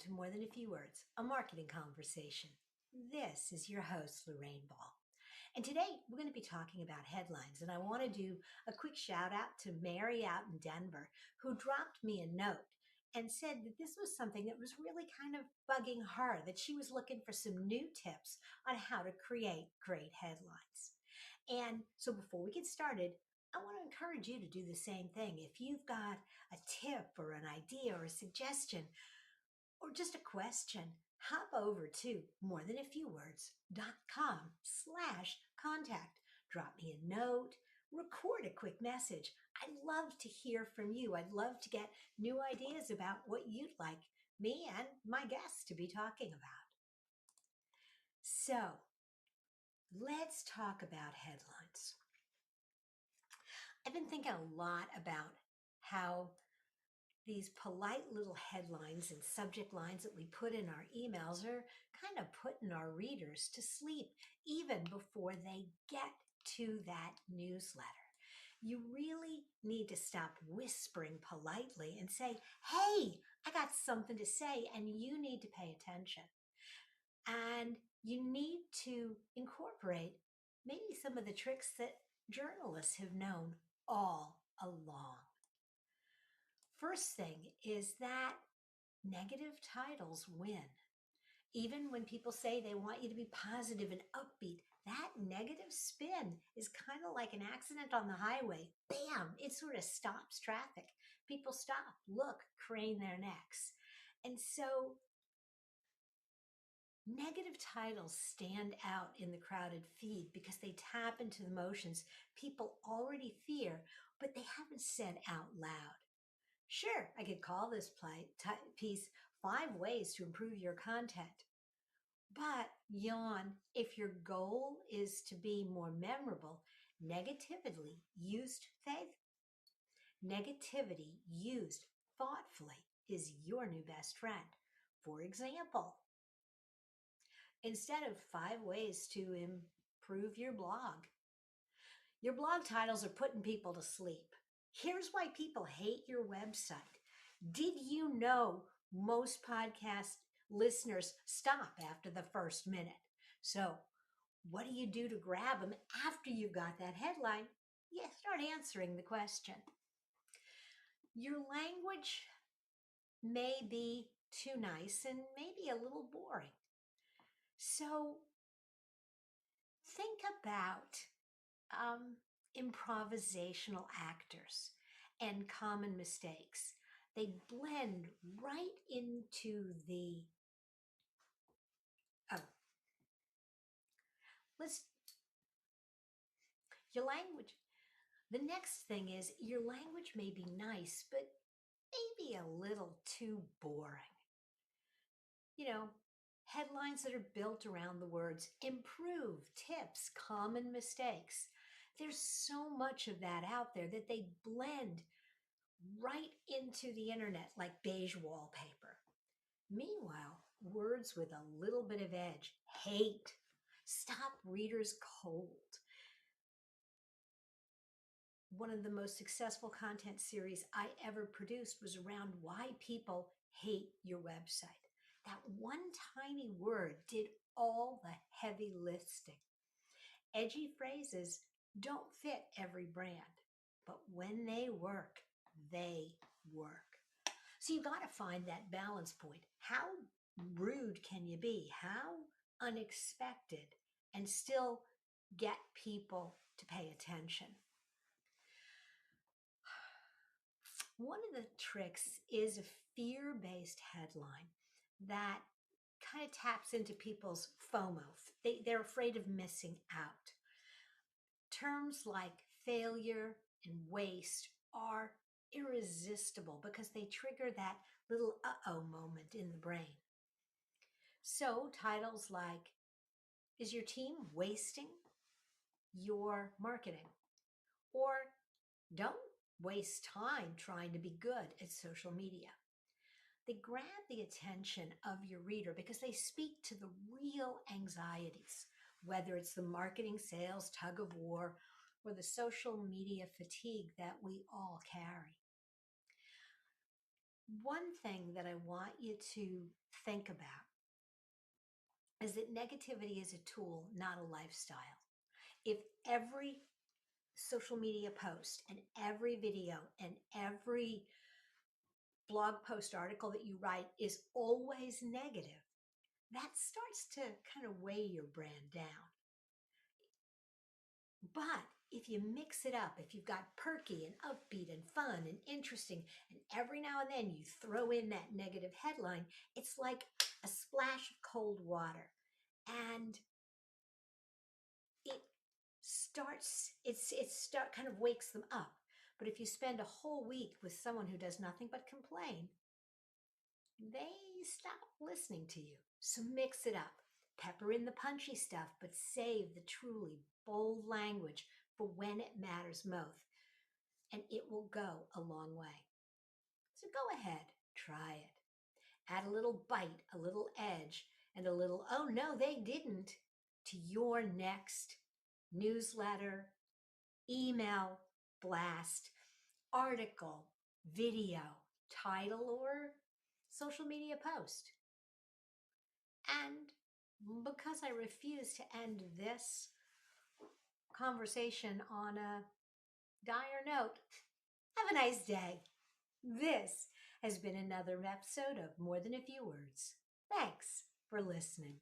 to More Than a Few Words, a marketing conversation. This is your host, Lorraine Ball. And today we're going to be talking about headlines. And I want to do a quick shout out to Mary out in Denver, who dropped me a note and said that this was something that was really kind of bugging her, that she was looking for some new tips on how to create great headlines. And so before we get started, I want to encourage you to do the same thing. If you've got a tip or an idea or a suggestion, or just a question, hop over to morethanafewwords.com/contact. Drop me a note, record a quick message. I'd love to hear from you. I'd love to get new ideas about what you'd like me and my guests to be talking about. So let's talk about headlines. I've been thinking a lot about how these polite little headlines and subject lines that we put in our emails are kind of putting our readers to sleep even before they get to that newsletter. You really need to stop whispering politely and say, hey, I got something to say and you need to pay attention. And you need to incorporate maybe some of the tricks that journalists have known all along. First thing is that negative titles win. Even when people say they want you to be positive and upbeat, that negative spin is kind of like an accident on the highway. Bam! It sort of stops traffic. People stop, look, crane their necks. And so negative titles stand out in the crowded feed because they tap into the emotions people already fear, but they haven't said out loud. Sure, I could call this piece 5 ways to improve your content. But yawn, if your goal is to be more memorable, negativity used faith, negativity used thoughtfully is your new best friend. For example, instead of 5 ways to improve your blog titles are putting people to sleep. Here's why people hate your website. Did you know most podcast listeners stop after the first minute? So what do you do to grab them after you've got that headline? You start answering the question. Your language may be too nice and maybe a little boring. So think about improvisational actors and common mistakes. They blend right into oh, let's, your language. The next thing is your language may be nice, but maybe a little too boring. You know, headlines that are built around the words improve, tips, common mistakes. There's so much of that out there that they blend right into the internet like beige wallpaper. Meanwhile, words with a little bit of edge, hate, stop readers cold. One of the most successful content series I ever produced was around why people hate your website. That one tiny word did all the heavy lifting. Edgy phrases don't fit every brand, but when they work, they work. So you got to find that balance point. How rude can you be? How unexpected and still get people to pay attention? One of the tricks is a fear-based headline that kind of taps into people's FOMO. They're afraid of missing out. Terms like failure and waste are irresistible because they trigger that little uh-oh moment in the brain. So titles like, is your team wasting your marketing? Or don't waste time trying to be good at social media. They grab the attention of your reader because they speak to the real anxieties, whether it's the marketing, sales, tug of war, or the social media fatigue that we all carry. One thing that I want you to think about is that negativity is a tool, not a lifestyle. If every social media post and every video and every blog post article that you write is always negative, that starts to kind of weigh your brand down. But if you mix it up, if you've got perky and upbeat and fun and interesting, and every now and then you throw in that negative headline, it's like a splash of cold water. And it kind of wakes them up. But if you spend a whole week with someone who does nothing but complain, they stop listening to you. So mix it up. Pepper in the punchy stuff, but save the truly bold language for when it matters most, and it will go a long way. So go ahead, try it. Add a little bite, a little edge, and a little, oh no, they didn't, to your next newsletter, email, blast, article, video, title, or social media post. And because I refuse to end this conversation on a dire note, have a nice day. This has been another episode of More Than a Few Words. Thanks for listening.